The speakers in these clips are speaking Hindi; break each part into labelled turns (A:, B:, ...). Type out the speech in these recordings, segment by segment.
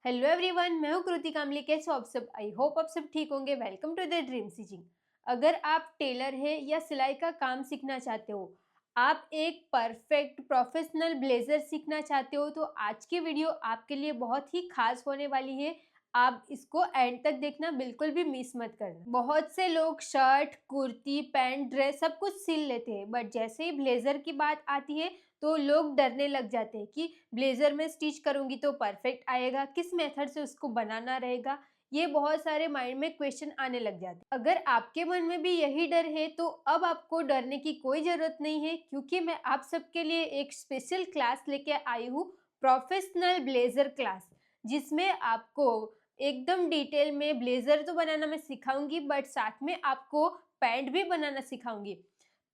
A: हेलो एवरीवन, मैं हूँ कृति कामली। कैसे हो आप सब? आई होप आप सब ठीक होंगे। Welcome to the dream stitching. अगर आप टेलर है या सिलाई का काम सीखना चाहते हो, आप एक परफेक्ट प्रोफेशनल ब्लेजर सीखना चाहते हो, तो आज की वीडियो आपके लिए बहुत ही खास होने वाली है। आप इसको एंड तक देखना, बिल्कुल भी मिस मत करना। बहुत से लोग शर्ट, कुर्ती, पैंट, ड्रेस सब कुछ सिल लेते हैं, बट जैसे ही ब्लेजर की बात आती है तो लोग डरने लग जाते हैं कि ब्लेजर में स्टिच करूंगी तो परफेक्ट आएगा, किस मेथड से उसको बनाना रहेगा। ये बहुत सारे माइंड में क्वेश्चन आने लग जाते हैं। अगर आपके मन में भी यही डर है तो अब आपको डरने की कोई जरूरत नहीं है, क्योंकि मैं आप सबके लिए एक स्पेशल क्लास लेके आई हूँ, प्रोफेशनल ब्लेजर क्लास, जिसमें आपको एकदम डिटेल में ब्लेजर तो बनाना मैं सिखाऊंगी, बट साथ में आपको पैंट भी बनाना सिखाऊंगी।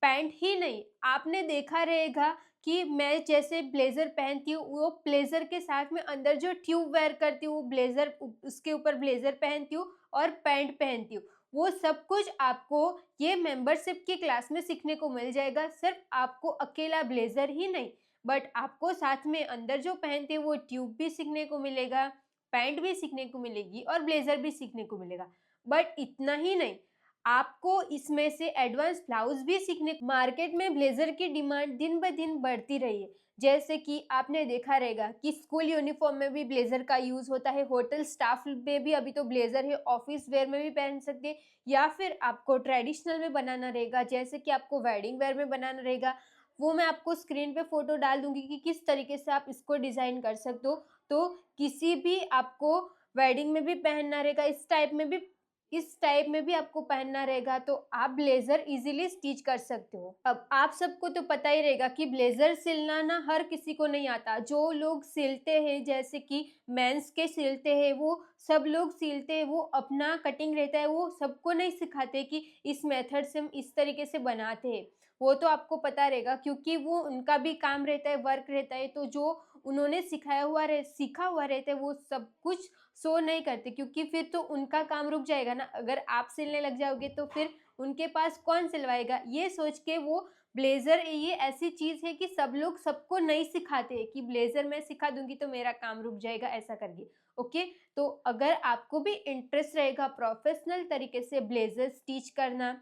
A: पैंट ही नहीं, आपने देखा रहेगा कि मैं जैसे ब्लेजर पहनती हूँ, वो ब्लेजर के साथ में अंदर जो ट्यूब वेयर करती हूँ, ब्लेजर उसके ऊपर ब्लेजर पहनती हूँ और पैंट पहनती हूँ, वो सब कुछ आपको ये मेंबरशिप की क्लास में सीखने को मिल जाएगा। सिर्फ आपको अकेला ब्लेजर ही नहीं, बट आपको साथ में अंदर जो पहनते हैं वो ट्यूब भी सीखने को मिलेगा, पैंट भी सीखने को मिलेगी और ब्लेजर भी सीखने को मिलेगा। बट इतना ही नहीं, आपको इसमें से एडवांस ब्लाउज भी सीखने। मार्केट में ब्लेजर की डिमांड दिन ब दिन बढ़ती रही है। जैसे कि आपने देखा रहेगा कि स्कूल यूनिफॉर्म में भी ब्लेजर का यूज होता है, होटल स्टाफ में भी अभी तो ब्लेजर है, ऑफिस वेयर में भी पहन सकते हैं, या फिर आपको ट्रेडिशनल में बनाना रहेगा, जैसे कि आपको वेडिंग वेयर में बनाना रहेगा, वो मैं आपको स्क्रीन पे फोटो डाल दूंगी कि किस तरीके से आप इसको डिजाइन कर सकते हो। तो किसी भी आपको वेडिंग में भी पहनना रहेगा, इस टाइप में भी आपको पहनना रहेगा, तो आप ब्लेजर इजीली स्टिच कर सकते हो। अब आप सबको तो पता ही रहेगा कि ब्लेजर सिलना ना हर किसी को नहीं आता। जो लोग सिलते हैं, जैसे कि मेंस के सिलते हैं, वो सब लोग सिलते हैं, वो अपना कटिंग रहता है, वो सबको नहीं सिखाते कि इस मेथड से हम इस तरीके से बनाते हैं। वो तो आपको पता रहेगा, क्योंकि वो उनका भी काम रहता है, वर्क रहता है, तो जो उन्होंने सीखा हुआ रहता है वो सब कुछ शो नहीं करते, क्योंकि फिर तो उनका काम रुक जाएगा ना। अगर आप सिलने लग जाओगे तो फिर उनके पास कौन सिलवाएगा, ये सोच के वो ब्लेजर, ये ऐसी चीज है कि सब लोग सबको नहीं सिखाते हैं कि ब्लेजर मैं सिखा दूंगी तो मेरा काम रुक जाएगा, ऐसा करके। ओके, तो अगर आपको भी इंटरेस्ट रहेगा प्रोफेशनल तरीके से ब्लेजर स्टिच करना,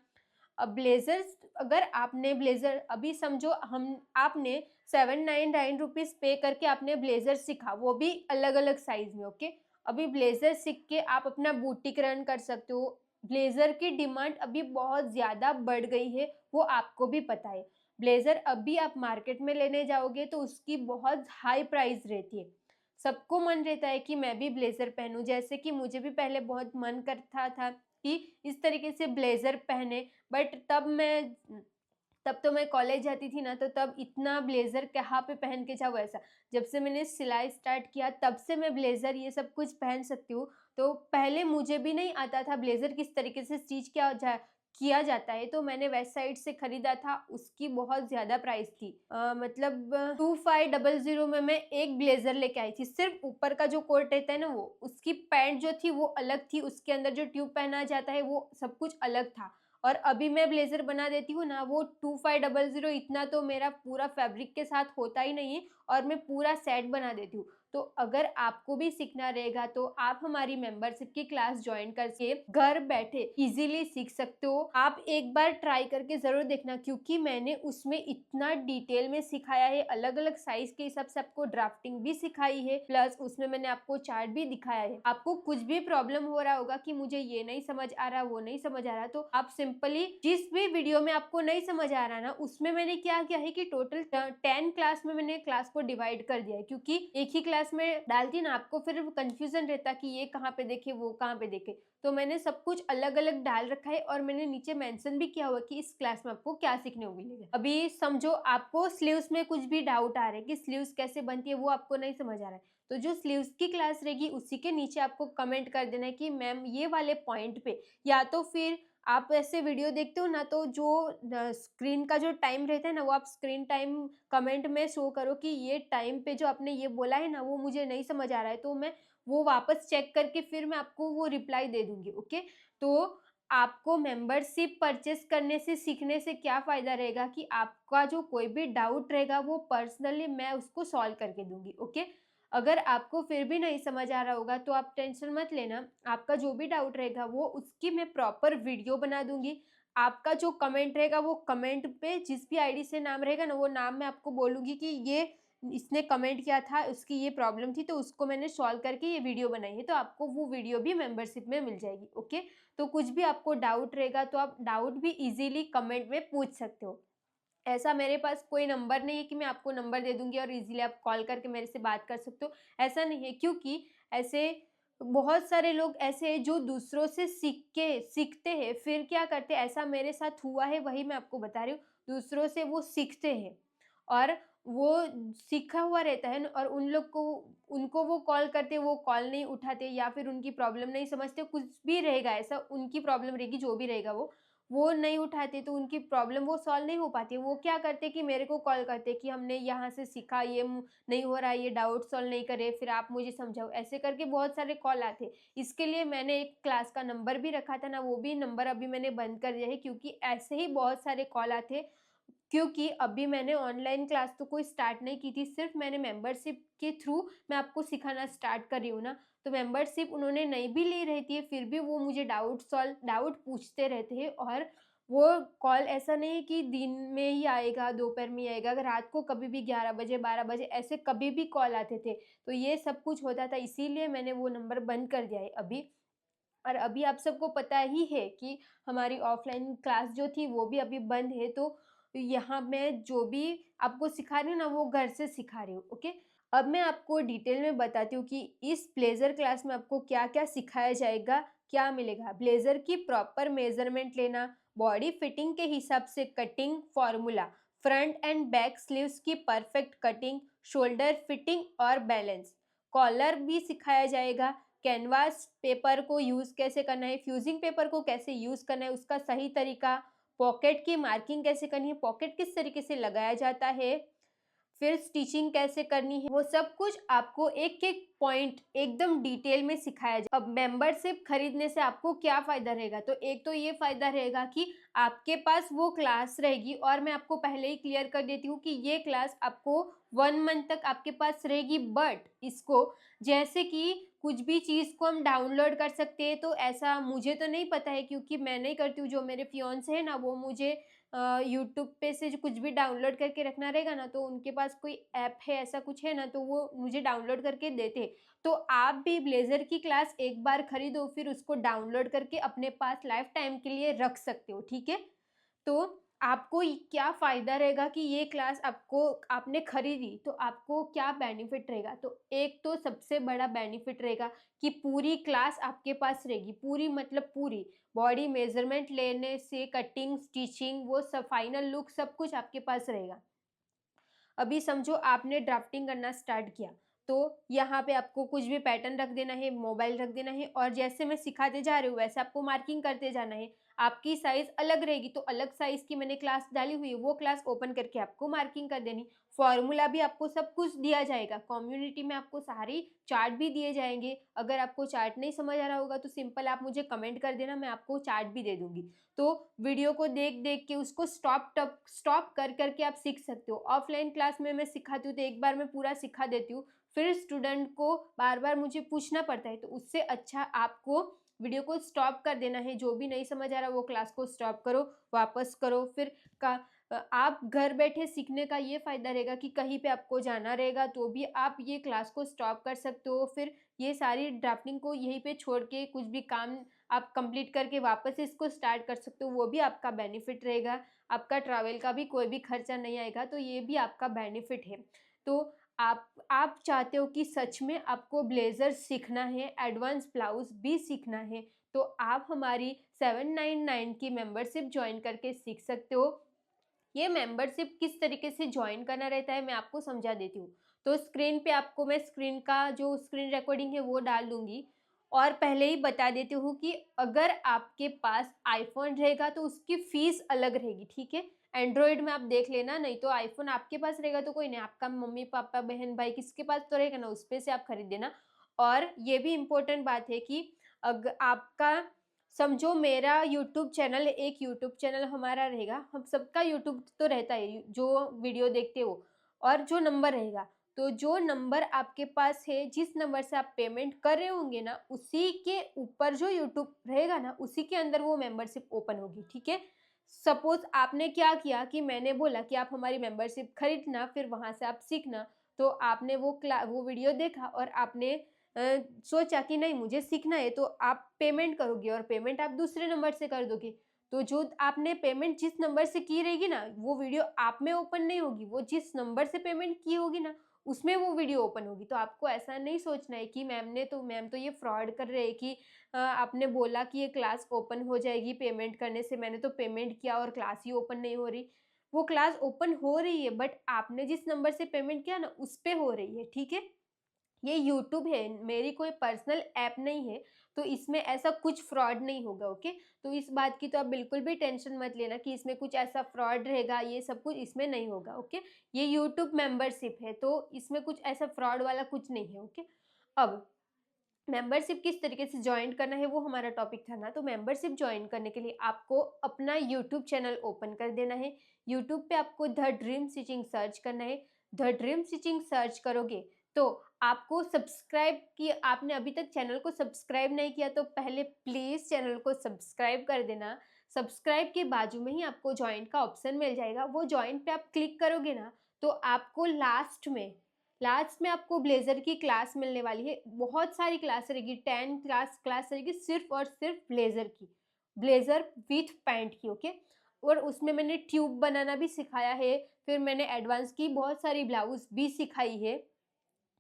A: अब ब्लेजर्स, अगर आपने ब्लेजर अभी समझो हम आपने 799 रुपीज पे करके आपने ब्लेजर सीखा, वो भी अलग अलग साइज में। ओके, अभी ब्लेजर सीख के आप अपना बुटीक रन कर सकते हो। ब्लेजर की डिमांड अभी बहुत ज्यादा बढ़ गई है, वो आपको भी पता है। ब्लेजर अभी आप मार्केट में लेने जाओगे तो उसकी बहुत हाई प्राइस रहती है। सबको मन रहता है कि मैं भी ब्लेजर पहनूं, जैसे कि मुझे भी पहले बहुत मन करता था कि इस तरीके से ब्लेजर पहने, बट तब तो मैं कॉलेज जाती थी ना, तो तब इतना ब्लेजर कहाँ पे पहन के जाऊँ ऐसा। जब से मैंने सिलाई स्टार्ट किया तब से मैं ब्लेजर ये सब कुछ पहन सकती हूँ। तो पहले मुझे भी नहीं आता था ब्लेजर किस तरीके से स्टिच किया जाता है, तो मैंने वेबसाइट से खरीदा था, उसकी बहुत ज्यादा प्राइस थी। मतलब 2500 में मैं एक ब्लेजर लेके आई थी। सिर्फ ऊपर का जो कोट रहता है ना, वो उसकी पैंट जो थी वो अलग थी, उसके अंदर जो ट्यूब पहना जाता है वो सब कुछ अलग था। और अभी मैं ब्लेजर बना देती हूँ ना, वो 2500, इतना तो मेरा पूरा फैब्रिक के साथ होता ही नहीं है, और मैं पूरा सेट बना देती हूँ। तो अगर आपको भी सीखना रहेगा तो आप हमारी मेंबरशिप की क्लास ज्वाइन करके घर बैठे इजीली सीख सकते हो। आप एक बार ट्राई करके जरूर देखना, क्योंकि मैंने उसमें इतना डिटेल में सिखाया है, अलग अलग साइज के हिसाब से आपको ड्राफ्टिंग भी सिखाई है, प्लस उसमें मैंने आपको चार्ट भी दिखाया है। आपको कुछ भी प्रॉब्लम हो रहा होगा कि मुझे ये नहीं समझ आ रहा, वो नहीं समझ आ रहा, तो आप सिंपली जिस भी वीडियो में आपको नहीं समझ आ रहा ना, उसमें मैंने क्या किया है कि टोटल 10 क्लास में मैंने क्लास को डिवाइड कर दिया है, क्योंकि एक ही क्लास में डालती ना आपको फिर कंफ्यूजन रहता कि ये कहाँ पे देखे वो कहाँ पे देखे। तो मैंने सब कुछ अलग अलग डाल रखा है, और मैंने नीचे मेंशन भी किया हुआ कि इस क्लास में आपको क्या सीखने को मिलेगा। अभी समझो आपको स्लीव्स में कुछ भी डाउट आ रहा है कि स्लीव्स कैसे बनती है, वो आपको नहीं समझ आ रहा है, तो जो स्लीव्स की क्लास रहेगी उसी के नीचे आपको कमेंट कर देना है कि मैम ये वाले पॉइंट पे, या तो फिर आप ऐसे वीडियो देखते हो ना, तो जो स्क्रीन का जो टाइम रहता है ना, वो आप स्क्रीन टाइम कमेंट में शो करो कि ये टाइम पे जो आपने ये बोला है ना वो मुझे नहीं समझ आ रहा है, तो मैं वो वापस चेक करके फिर मैं आपको वो रिप्लाई दे दूंगी। ओके, तो आपको मेंबरशिप परचेस करने से, सीखने से क्या फायदा रहेगा कि आपका जो कोई भी डाउट रहेगा वो पर्सनली मैं उसको सॉल्व करके दूंगी। ओके, अगर आपको फिर भी नहीं समझ आ रहा होगा तो आप टेंशन मत लेना, आपका जो भी डाउट रहेगा वो उसकी मैं प्रॉपर वीडियो बना दूँगी। आपका जो कमेंट रहेगा वो कमेंट पे जिस भी आईडी से नाम रहेगा ना, वो नाम मैं आपको बोलूँगी कि ये इसने कमेंट किया था, उसकी ये प्रॉब्लम थी, तो उसको मैंने सॉल्व करके ये वीडियो बनाई है, तो आपको वो वीडियो भी मेंबरशिप में मिल जाएगी, ओके? तो कुछ भी आपको डाउट रहेगा तो आप डाउट भी ईज़िली कमेंट में पूछ सकते हो। ऐसा मेरे पास कोई नंबर नहीं है कि मैं आपको नंबर दे दूँगी और ईज़िली आप कॉल करके मेरे से बात कर सकते हो, ऐसा नहीं है, क्योंकि ऐसे बहुत सारे लोग ऐसे हैं जो दूसरों से सीखते हैं, फिर क्या करते हैं, ऐसा मेरे साथ हुआ है, वही मैं आपको बता रही हूँ। दूसरों से वो सीखते हैं और वो सीखा हुआ रहता है ना, और उन लोग को उनको वो कॉल करते, वो कॉल नहीं उठाते या फिर उनकी प्रॉब्लम नहीं समझते, कुछ भी रहेगा ऐसा, उनकी प्रॉब्लम रहेगी जो भी रहेगा वो नहीं उठाते, तो उनकी प्रॉब्लम वो सॉल्व नहीं हो पाती। वो क्या करते कि मेरे को कॉल करते कि हमने यहाँ से सीखा, ये नहीं हो रहा है, ये डाउट सॉल्व नहीं करे, फिर आप मुझे समझाओ। ऐसे करके बहुत सारे कॉल आते। इसके लिए मैंने एक क्लास का नंबर भी रखा था ना, वो भी नंबर अभी मैंने बंद कर दिया है, क्योंकि ऐसे ही बहुत सारे कॉल आते। क्योंकि अभी मैंने ऑनलाइन क्लास तो कोई स्टार्ट नहीं की थी, सिर्फ़ मैंने मेंबरशिप के थ्रू मैं आपको सिखाना स्टार्ट कर रही हूँ ना, तो मेंबरशिप उन्होंने नहीं भी ली रहती है, फिर भी वो मुझे डाउट पूछते रहते हैं। और वो कॉल ऐसा नहीं है कि दिन में ही आएगा, दोपहर में ही आएगा, अगर रात को कभी भी 11 बजे, 12 बजे ऐसे कभी भी कॉल आते थे। तो ये सब कुछ होता था, इसीलिए मैंने वो नंबर बंद कर दिया है अभी। और अभी आप सबको पता ही है कि हमारी ऑफ़लाइन क्लास जो थी वो भी अभी बंद है, तो यहाँ मैं जो भी आपको सिखा रही हूँ ना, वो घर से सिखा रही हूँ, ओके? अब मैं आपको डिटेल में बताती हूँ कि इस ब्लेज़र क्लास में आपको क्या-क्या सिखाया जाएगा, क्या मिलेगा। ब्लेज़र की प्रॉपर मेज़रमेंट लेना, बॉडी फिटिंग के हिसाब से cutting formula, front end back sleeves की परफेक्ट कटिंग, शोल्डर फिटिंग और बैलेंस। कॉलर भी सिखाया जाएगा, कैनवास पेपर को यूज़ कैसे करना है, फ्यूज़िंग पेपर को कैसे यूज़ करना है, उसका सही तरीका, पॉकेट की मार्किंग कैसे करनी है, पॉकेट किस तरीके से लगाया जाता है, फिर स्टिचिंग कैसे करनी है, वो सब कुछ आपको एक-एक पॉइंट एकदम डिटेल में सिखाया जाए। अब मेंबरशिप खरीदने से आपको क्या फ़ायदा रहेगा? तो एक तो ये फ़ायदा रहेगा कि आपके पास वो क्लास रहेगी, और मैं आपको पहले ही क्लियर कर देती हूँ कि ये क्लास आपको 1 मंथ तक आपके पास रहेगी, बट इसको जैसे कि कुछ भी चीज़ को हम डाउनलोड कर सकते हैं, तो ऐसा मुझे तो नहीं पता है, क्योंकि मैं नहीं करती हूँ, जो मेरे फियांसे हैं ना, वो मुझे यूट्यूब पे से जो कुछ भी डाउनलोड करके रखना रहेगा ना, तो उनके पास कोई ऐप है, ऐसा कुछ है ना, तो वो मुझे डाउनलोड करके देते हैं। तो आप भी ब्लेज़र की क्लास एक बार खरीदो, फिर उसको डाउनलोड करके अपने पास लाइफ़ टाइम के लिए रख सकते हो, ठीक है? तो आपको क्या फ़ायदा रहेगा कि ये क्लास आपने खरीदी, तो आपको क्या बेनिफिट रहेगा? तो एक तो सबसे बड़ा बेनिफिट रहेगा कि पूरी क्लास आपके पास रहेगी, पूरी मतलब पूरी। बॉडी मेज़रमेंट लेने से कटिंग, स्टिचिंग, वो सब फाइनल लुक सब कुछ आपके पास रहेगा। अभी समझो आपने ड्राफ्टिंग करना स्टार्ट किया, तो यहाँ पे आपको कुछ भी पैटर्न रख देना है, मोबाइल रख देना है, और जैसे मैं सिखाते जा रही हूँ वैसे आपको मार्किंग करते जाना है। आपकी साइज़ अलग रहेगी, तो अलग साइज़ की मैंने क्लास डाली हुई है, वो क्लास ओपन करके आपको मार्किंग कर देनी। फ़ॉर्मूला भी आपको सब कुछ दिया जाएगा, कम्युनिटी में आपको सारी चार्ट भी दिए जाएँगे। अगर आपको चार्ट नहीं समझ आ रहा होगा तो सिंपल आप मुझे कमेंट कर देना, मैं आपको चार्ट भी दे दूँगी। तो वीडियो को देख-देख के उसको स्टॉप कर के आप सीख सकते हो। ऑफ़लाइन क्लास में मैं सिखाती हूँ तो एक बार मैं पूरा सिखा देती हूँ, फिर स्टूडेंट को बार-बार मुझे पूछना पड़ता है, तो उससे अच्छा आपको वीडियो को स्टॉप कर देना है। जो भी नहीं समझ आ रहा वो क्लास को स्टॉप करो, वापस करो, फिर आप घर बैठे सीखने का ये फ़ायदा रहेगा कि कहीं पे आपको जाना रहेगा तो भी आप ये क्लास को स्टॉप कर सकते हो। फिर ये सारी ड्राफ्टिंग को यहीं पे छोड़ के कुछ भी काम आप कंप्लीट करके वापस इसको स्टार्ट कर सकते हो, वो भी आपका बेनिफिट रहेगा। आपका ट्रैवल का भी कोई भी खर्चा नहीं आएगा, तो ये भी आपका बेनिफिट है। तो आप चाहते हो कि सच में आपको ब्लेज़र सीखना है, एडवांस ब्लाउज़ भी सीखना है, तो आप हमारी 799 की मेंबरशिप जॉइन करके सीख सकते हो। ये मेंबरशिप किस तरीके से जॉइन करना रहता है मैं आपको समझा देती हूँ। तो स्क्रीन पे आपको मैं स्क्रीन का जो स्क्रीन रिकॉर्डिंग है वो डाल दूँगी, और पहले ही बता देती हूँ कि अगर आपके पास आईफ़ोन रहेगा तो उसकी फ़ीस अलग रहेगी, ठीक है? एंड्रॉइड में आप देख लेना, नहीं तो आईफ़ोन आपके पास रहेगा तो कोई नहीं, आपका मम्मी-पापा, बहन-भाई किसके पास तो रहेगा ना, उसपे से आप खरीद देना। और ये भी इम्पोर्टेंट बात है कि आपका समझो मेरा यूट्यूब चैनल, एक यूट्यूब चैनल हमारा रहेगा, हम सबका यूट्यूब तो रहता है, जो वीडियो देखते हो, और जो नंबर रहेगा। तो जो नंबर आपके पास है, जिस नंबर से आप पेमेंट कर रहे होंगे ना, उसी के ऊपर जो यूट्यूब रहेगा ना, उसी के अंदर वो मेंबरशिप ओपन होगी, ठीक है। सपोज आपने क्या किया कि मैंने बोला कि आप हमारी मेंबरशिप खरीदना, फिर वहां से आप सीखना। तो आपने वो वीडियो देखा और आपने सोचा कि नहीं मुझे सीखना है, तो आप पेमेंट करोगे और पेमेंट आप दूसरे नंबर से कर दोगे। तो जो आपने पेमेंट जिस नंबर से की रहेगी ना, वो वीडियो आप में ओपन नहीं होगी, वो जिस नंबर से पेमेंट की होगी ना, उसमें वो वीडियो ओपन होगी। तो आपको ऐसा नहीं सोचना है कि मैम तो ये फ्रॉड कर रहे हैं कि आपने बोला कि ये क्लास ओपन हो जाएगी पेमेंट करने से, मैंने तो पेमेंट किया और क्लास ही ओपन नहीं हो रही। वो क्लास ओपन हो रही है, बट आपने जिस नंबर से पेमेंट किया ना, उस पे हो रही है, ठीक है। ये यूट्यूब है, मेरी कोई पर्सनल ऐप नहीं है, तो इसमें ऐसा कुछ फ्रॉड नहीं होगा, ओके। तो इस बात की तो आप बिल्कुल भी टेंशन मत लेना कि इसमें कुछ ऐसा फ्रॉड रहेगा, ये सब कुछ इसमें नहीं होगा, ओके। ये यूट्यूब मेंबरशिप है, तो इसमें कुछ ऐसा फ्रॉड वाला कुछ नहीं है, ओके। अब मेंबरशिप किस तरीके से ज्वाइन करना है, वो हमारा टॉपिक था ना। तो मेंबरशिप ज्वाइन करने के लिए आपको अपना यूट्यूब चैनल ओपन कर देना है। यूट्यूब पे आपको द ड्रीम स्टिचिंग सर्च करना है। द ड्रीम स्टिचिंग सर्च करोगे तो आपको सब्सक्राइब की, आपने अभी तक चैनल को सब्सक्राइब नहीं किया तो पहले प्लीज चैनल को सब्सक्राइब कर देना। सब्सक्राइब के बाजू में ही आपको ज्वाइन का ऑप्शन मिल जाएगा, वो ज्वाइन पे आप क्लिक करोगे ना, तो आपको लास्ट में आपको ब्लेजर की क्लास मिलने वाली है। बहुत सारी क्लास रहेगी, 10 क्लास रहेगी सिर्फ और सिर्फ ब्लेजर की, ब्लेजर विथ पैंट की, ओके। और उसमें मैंने ट्यूब बनाना भी सिखाया है, फिर मैंने एडवांस की बहुत सारी ब्लाउज भी सिखाई है।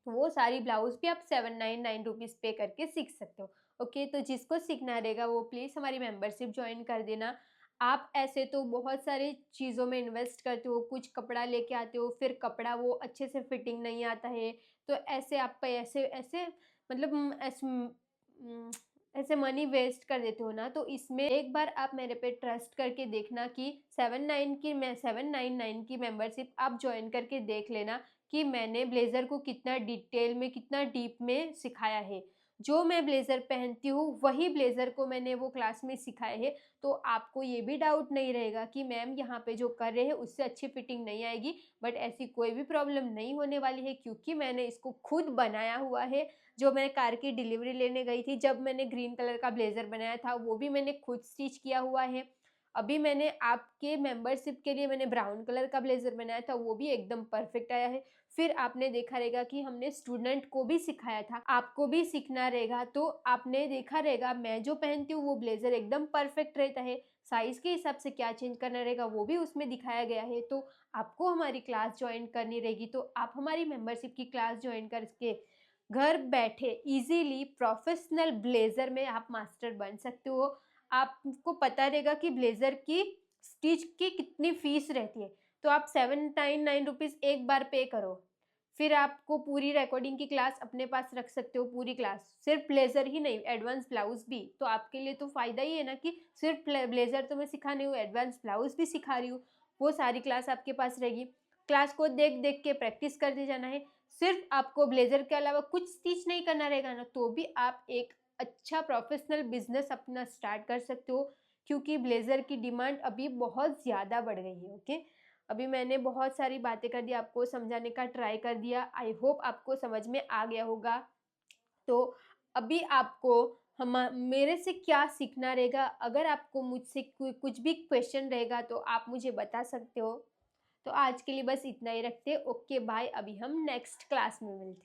A: तो वो सारी ब्लाउज भी आप 799 रुपीज़ पे करके सीख सकते हो, ओके। तो जिसको सीखना रहेगा वो प्लीज़ हमारी मेंबरशिप ज्वाइन कर देना। आप ऐसे तो बहुत सारी चीज़ों में इन्वेस्ट करते हो, कुछ कपड़ा लेके आते हो, फिर कपड़ा वो अच्छे से फिटिंग नहीं आता है, तो ऐसे आप ऐसे ऐसे मतलब ऐसे मनी वेस्ट कर देते हो ना। तो इसमें एक बार आप मेरे पे ट्रस्ट करके देखना कि 799 की मेंबरशिप आप ज्वाइन करके देख लेना कि मैंने ब्लेज़र को कितना डिटेल में, कितना डीप में सिखाया है। जो मैं ब्लेज़र पहनती हूँ, वही ब्लेज़र को मैंने वो क्लास में सिखाया है। तो आपको ये भी डाउट नहीं रहेगा कि मैम यहाँ पे जो कर रहे हैं उससे अच्छी फिटिंग नहीं आएगी, बट ऐसी कोई भी प्रॉब्लम नहीं होने वाली है, क्योंकि मैंने इसको खुद बनाया हुआ है। जो मैं कार की डिलीवरी लेने गई थी, जब मैंने ग्रीन कलर का ब्लेज़र बनाया था, वो भी मैंने खुद स्टिच किया हुआ है। अभी मैंने आपके मेंबरशिप के लिए मैंने ब्राउन कलर का ब्लेज़र बनाया था, वो भी एकदम परफेक्ट आया है। फिर आपने देखा रहेगा कि हमने स्टूडेंट को भी सिखाया था, आपको भी सीखना रहेगा, तो आपने देखा रहेगा मैं जो पहनती हूँ वो ब्लेज़र एकदम परफेक्ट रहता है। साइज़ के हिसाब से क्या चेंज करना रहेगा वो भी उसमें दिखाया गया है। तो आपको हमारी क्लास ज्वाइन करनी रहेगी, तो आप हमारी मेंबरशिप की क्लास ज्वाइन करके घर बैठे इजीली प्रोफेशनल ब्लेज़र में आप मास्टर बन सकते हो। आपको पता रहेगा कि ब्लेज़र की स्टिच की कितनी फ़ीस रहती है, तो आप 799 रुपीज़ एक बार पे करो। फिर आपको पूरी रिकॉर्डिंग की क्लास अपने पास रख सकते हो, पूरी क्लास, सिर्फ ब्लेज़र ही नहीं, एडवांस ब्लाउज़ भी। तो आपके लिए तो फ़ायदा ही है ना कि सिर्फ ब्लेज़र तो मैं सिखा नहीं हूँ, एडवांस ब्लाउज़ भी सिखा रही हूँ। वो सारी क्लास आपके पास रहेगी। क्लास को देख-देख के प्रैक्टिस करते जाना है। सिर्फ आपको ब्लेज़र के अलावा कुछ स्टिच नहीं करना रहेगा ना, तो भी आप एक अच्छा प्रोफ़ेशनल बिज़नेस अपना स्टार्ट कर सकते हो, क्योंकि ब्लेज़र की डिमांड अभी बहुत ज़्यादा बढ़ गई है, ओके। अभी मैंने बहुत सारी बातें कर दी, आपको समझाने का ट्राई कर दिया। आई होप आपको समझ में आ गया होगा। तो अभी आपको हमा मेरे से क्या सीखना रहेगा? अगर आपको मुझसे कुछ भी क्वेश्चन रहेगा तो आप मुझे बता सकते हो। तो आज के लिए बस इतना ही रखते हैं। ओके बाय, अभी हम नेक्स्ट क्लास में मिलते हैं।